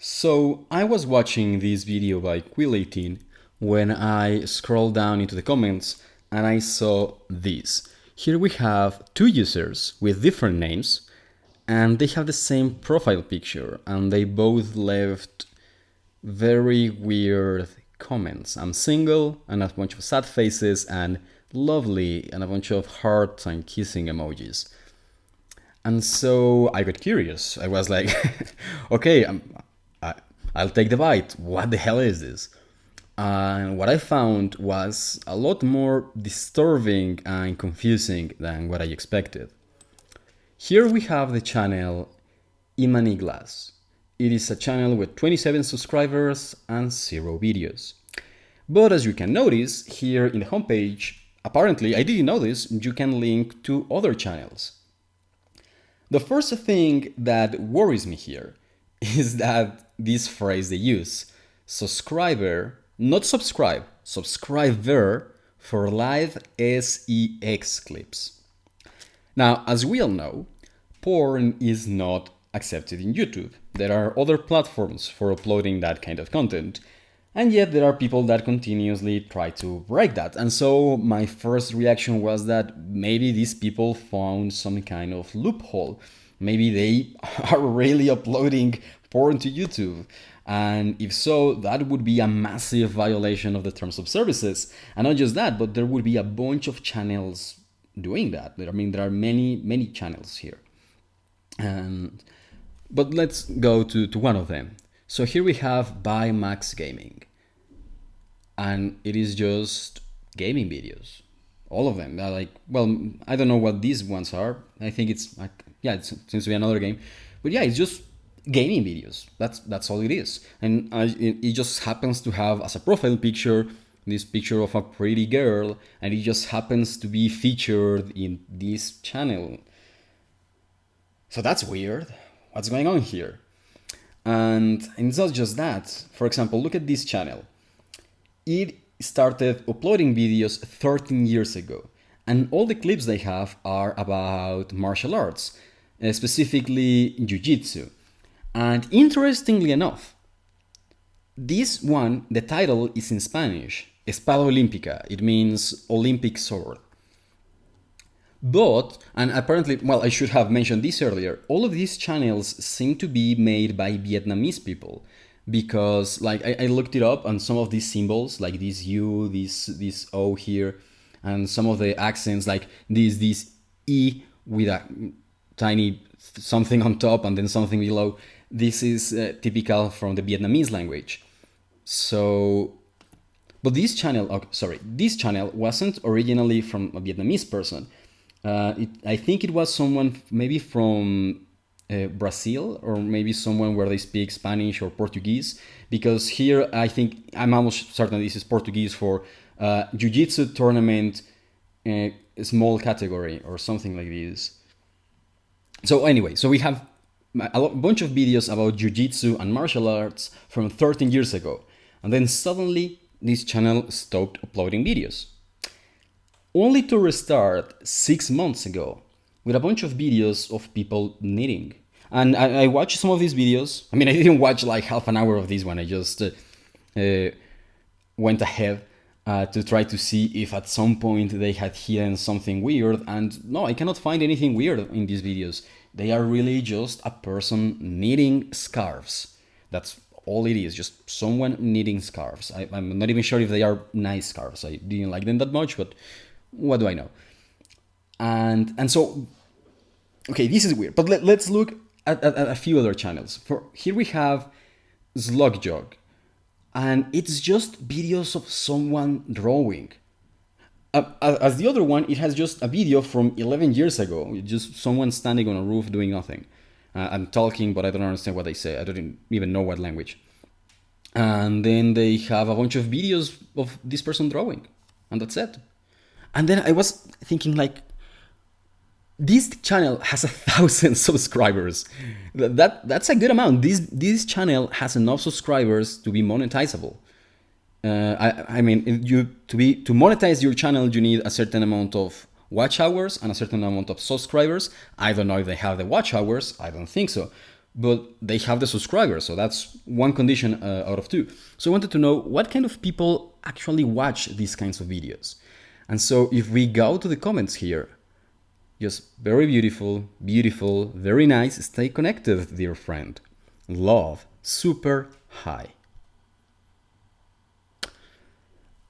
So I was watching this video by Quill18 when I scrolled down into the comments and I saw this. Here we have two users with different names and they have the same profile picture and they both left very weird comments. I'm single and a bunch of sad faces and lovely and a bunch of hearts and kissing emojis. And so I got curious. I was like, okay, I'll take the bite. What the hell is this? And what I found was a lot more disturbing and confusing than what I expected. Here we have the channel Imani Glass. It is a channel with 27 subscribers and 0 videos. But as you can notice here in the homepage, apparently, I didn't know this, you can link to other channels. The first thing that worries me here is that this phrase they use, subscriber, not subscribe, subscriber for live sex clips. Now, as we all know, porn is not accepted in YouTube. There are other platforms for uploading that kind of content, and yet there are people that continuously try to break that. And so my first reaction was that maybe these people found some kind of loophole. Maybe they are really uploading porn to YouTube. And if so, that would be a massive violation of the terms of services. And not just that, but there would be a bunch of channels doing that. I mean, there are many channels here. But let's go to one of them. So here we have By Max Gaming, and it is just gaming videos, all of them. They're like, well, I don't know what these ones are. I think it's like, yeah, it seems to be another game, but yeah, it's just gaming videos. That's all it is, and it just happens to have as a profile picture this picture of a pretty girl, and it just happens to be featured in this channel. So that's weird. What's going on here? And it's not just that. For example, look at this channel. It started uploading videos 13 years ago, and all the clips they have are about martial arts, specifically jiu-jitsu. And interestingly enough, this one, the title is in Spanish, Espada Olímpica. It means Olympic sword. But, and apparently, well, I should have mentioned this earlier, all of these channels seem to be made by Vietnamese people, because like I looked it up, and some of these symbols, like this U, this O here, and some of the accents, like this E with a tiny something on top and then something below, this is typical from the Vietnamese language. So, but this channel, this channel wasn't originally from a Vietnamese person. I think it was someone maybe from Brazil, or maybe someone where they speak Spanish or Portuguese, because here I'm almost certain this is Portuguese for Jiu-Jitsu tournament, small category or something like this. So anyway, so we have a bunch of videos about Jiu-Jitsu and martial arts from 13 years ago, and then suddenly this channel stopped uploading videos, only to restart 6 months ago with a bunch of videos of people knitting. And I watched some of these videos. I mean, I didn't watch like half an hour of this one. I just went ahead to try to see if at some point they had hidden something weird. And no, I cannot find anything weird in these videos. They are really just a person knitting scarves. That's all it is, just someone knitting scarves. I'm not even sure if they are nice scarves. I didn't like them that much, but what do I know? And so, okay, this is weird, but let's look at a few other channels. Here we have Slug Jog, and it's just videos of someone drawing. As the other one, it has just a video from 11 years ago, just someone standing on a roof doing nothing. I'm talking, but I don't understand what they say. I don't even know what language. And then they have a bunch of videos of this person drawing, and that's it. And then I was thinking, like, this channel has 1,000 subscribers. That's a good amount. This channel has enough subscribers to be monetizable. I mean, to monetize your channel, you need a certain amount of watch hours and a certain amount of subscribers. I don't know if they have the watch hours. I don't think so. but they have the subscribers, so that's one condition out of two. So I wanted to know what kind of people actually watch these kinds of videos. And so if we go to the comments here, just very beautiful, beautiful, very nice, stay connected, dear friend. Love, super high.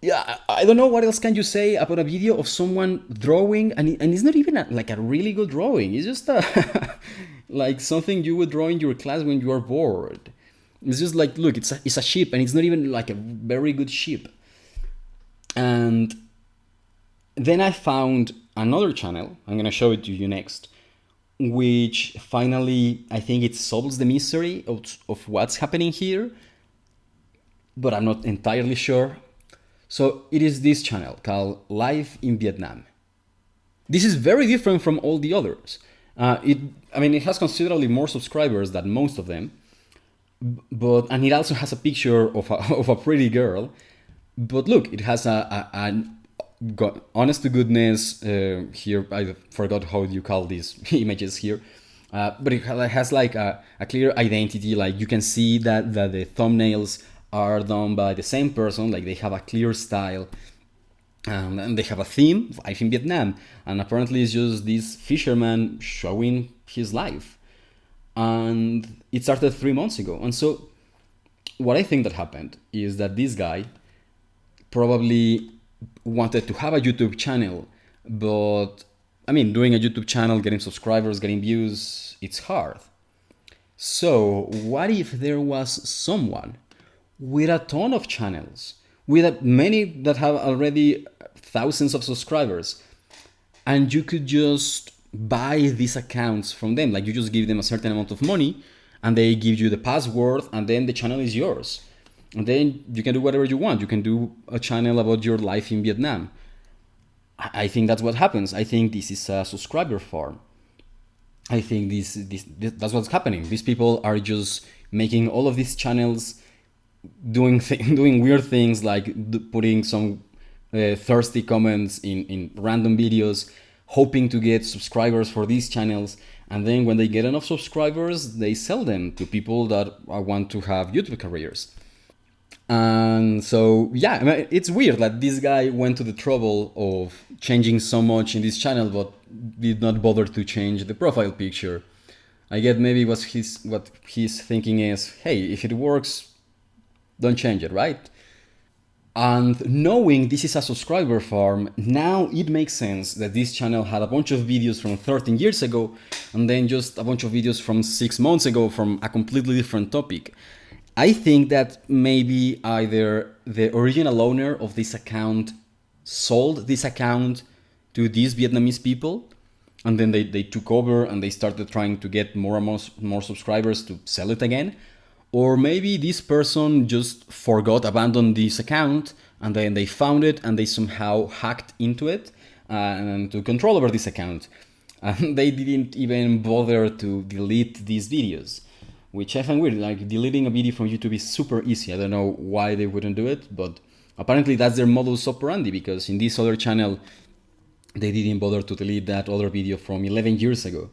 Yeah, I don't know what else can you say about a video of someone drawing, and it's not even like a really good drawing. It's just like something you would draw in your class when you are bored. It's just like, look, it's a sheep, and it's not even like a very good sheep. And then I found another channel. I'm gonna show it to you next, which finally I think it solves the mystery of what's happening here, but I'm not entirely sure. So it is this channel called Life in Vietnam. This is very different from all the others. It has considerably more subscribers than most of them, and it also has a picture of of a pretty girl. But look, it has honest to goodness here. I forgot how you call these images here, but it has like a clear identity. Like you can see that the thumbnails are done by the same person, like they have a clear style, and they have a theme, life in Vietnam, and apparently it's just this fisherman showing his life. And it started 3 months ago. And so what I think that happened is that this guy probably wanted to have a YouTube channel, but doing a YouTube channel, getting subscribers, getting views, it's hard. So what if there was someone with a ton of channels, with many that have already thousands of subscribers, and you could just buy these accounts from them? Like you just give them a certain amount of money and they give you the password, and then the channel is yours, and then you can do whatever you want. You can do a channel about your life in Vietnam. I think that's what happens. I think this is a subscriber farm. I think that's what's happening. These people are just making all of these channels, doing weird things, like putting some thirsty comments in random videos, hoping to get subscribers for these channels. And then when they get enough subscribers, they sell them to people that want to have YouTube careers. And so, yeah, it's weird that this guy went to the trouble of changing so much in this channel, but did not bother to change the profile picture. I get maybe what he's thinking is, hey, if it works, don't change it, right? And knowing this is a subscriber farm, now it makes sense that this channel had a bunch of videos from 13 years ago, and then just a bunch of videos from 6 months ago from a completely different topic. I think that maybe either the original owner of this account sold this account to these Vietnamese people, and then they took over and they started trying to get more and more subscribers to sell it again. Or maybe this person just abandoned this account, and then they found it and they somehow hacked into it and took control over this account. And they didn't even bother to delete these videos, which I find weird. Like, deleting a video from YouTube is super easy. I don't know why they wouldn't do it, but apparently that's their modus operandi, because in this other channel, they didn't bother to delete that other video from 11 years ago.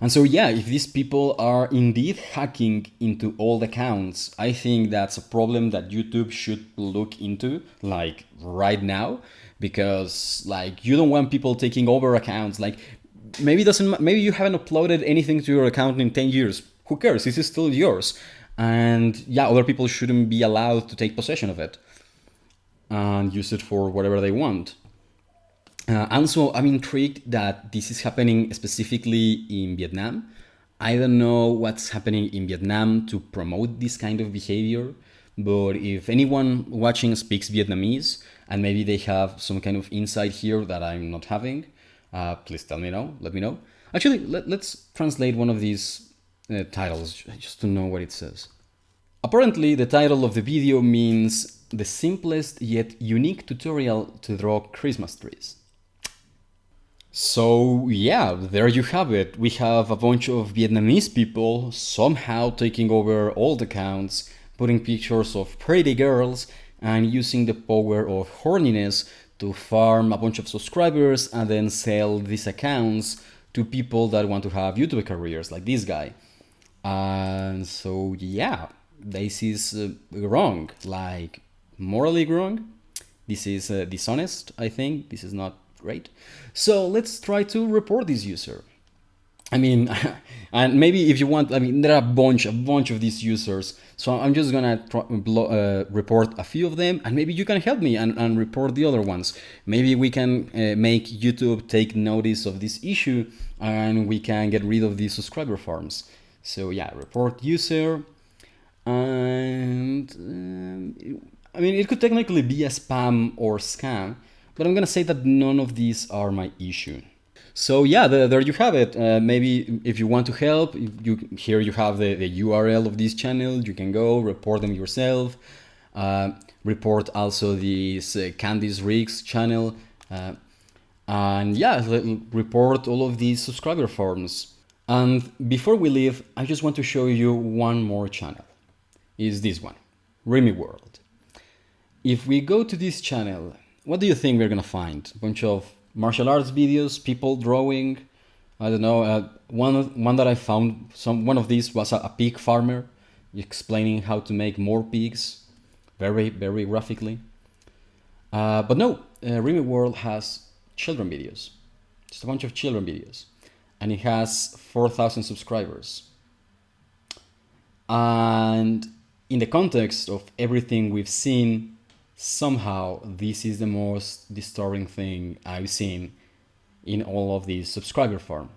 And so, yeah, if these people are indeed hacking into old accounts, I think that's a problem that YouTube should look into, like, right now, because, like, you don't want people taking over accounts. Like, maybe you haven't uploaded anything to your account in 10 years. Who cares? This is still yours. And yeah, other people shouldn't be allowed to take possession of it and use it for whatever they want. Also, I'm intrigued that this is happening specifically in Vietnam. I don't know what's happening in Vietnam to promote this kind of behavior, but if anyone watching speaks Vietnamese and maybe they have some kind of insight here that I'm not having, please let me know. Actually, let's translate one of these titles just to know what it says. Apparently, the title of the video means the simplest yet unique tutorial to draw Christmas trees. So yeah, there you have it. We have a bunch of Vietnamese people somehow taking over old accounts, putting pictures of pretty girls, and using the power of horniness to farm a bunch of subscribers and then sell these accounts to people that want to have YouTube careers, like this guy. And so yeah, this is wrong, like morally wrong. This is dishonest, I think. This is not great. So let's try to report this user. I mean, and maybe if you want, I mean, there are a bunch of these users. So I'm just gonna report a few of them, and maybe you can help me and report the other ones. Maybe we can make YouTube take notice of this issue, and we can get rid of these subscriber farms. So yeah, report user, and I mean, it could technically be a spam or scam, but I'm gonna say that none of these are my issue. So yeah, there you have it. Maybe if you want to help, here you have the URL of this channel. You can go report them yourself. Report also this Candice Riggs channel. And yeah, report all of these subscriber forms. And before we leave, I just want to show you one more channel. Is this one, Remy World. If we go to this channel, what do you think we're gonna find? A bunch of martial arts videos, people drawing. I don't know. One that I found, one of these was a pig farmer explaining how to make more pigs, very graphically. But no, Remy World has children videos, just a bunch of children videos, and it has 4,000 subscribers. And in the context of everything we've seen, somehow this is the most disturbing thing I've seen in all of these subscriber farm.